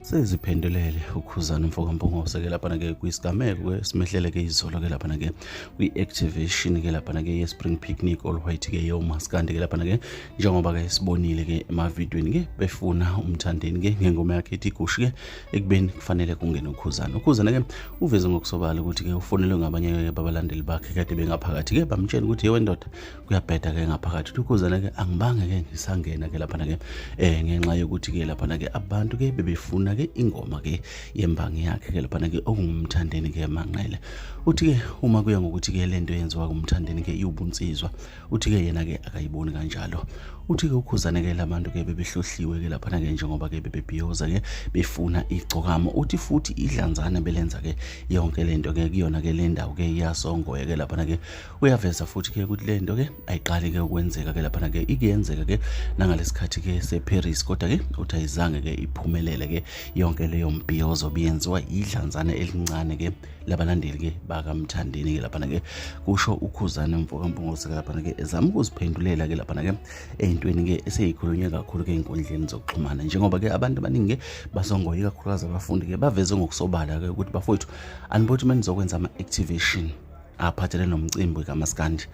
Seziphendulele ukhuzana Mfokampungoze ke lapha ke kwisigameko esimehlele ke izolo ke lapha ke kwi-activation ke lapha ke ye-Spring Picnic All White ke yomaskandi ke lapha ke njengoba ke sibonile ke emavidweni ke befuna umthandeni ke ngengoma yakhe ethi Gushi ke ekubeni kufanele kungene ukhuzana. Ukhuzana ke uveze ngokusobala ukuthi ke ufonelwe ngabanye babalandeli bakhe kade bengaphakathi ke bamtshela ukuthi yewe ndoda kuyabheda ke ngaphakathi. Ukhuzana ke angibange ke ngisangena ke lapha ke ngenxa yokuthi ke lapha ke abantu ke bebefuna ke ingoma ke yembangi yakhe ke lapha ke okungumthandeni ke Manqele. Uthi ke uma kuya ngokuthi ke lento yenziwa kumthandeni ke iubunsizwa uthi ke yena ke akayiboni kanjalo. Uthi ke ukhuzana ke labantu ke bebehlohliwe ke lapha ke njengoba ke bebebhiyoza ke befuna igcokamo. Uthi futhi idlanzana belenza ke yonke lento ke kuyona ke le ndawo ke iyasongoya ke lapha ke uyaveza futhi ke ukuthi lento ke ayiqali ke ukwenzeka ke lapha ke ikuyenzeka ke nangalesikhathi ke seParis kodwa ke uthi ayizange ke iphumelele ke yonke leyo mbhiyozo biyenziwa idlanzana elincane ke labalandeli ke bakamthandeni ke lapha ke kusho ukhuzana Mfokampungoze ke lapha ke ezama ukuziphendulela ke lapha ke entweni ke eseyikhulunywe kakhulu ke inkundleni zokuxhumana njengoba ke abantu abaningi ke basongoye kakhulukazi abafundi ke baveze ngokusobala ke ukuthi bafowethu anibothu manizokwenza ama-activation aphathelene nomcimbi kaMaskandi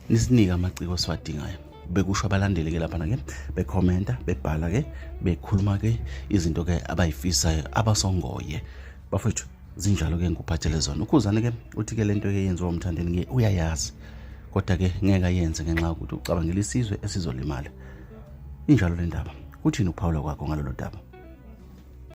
nisinike amaciko siwadingayo. Bekusho abalandeli ke lapha ke bekhomenta bebhala ke bekhuluma ke izinto ke abayifisayo abasongoye bafethu zinjalo ke ngikuphathele zona. Ukhuzana ke uthi ke lento ke yenziwa umthandeni ke uyayazi kodwa ke ngeke ayenze ngenxa ukuthi ucabangela isizwe esizolimala. Injalo le ndaba kuthini ukuphawula kwakho ngalolu daba?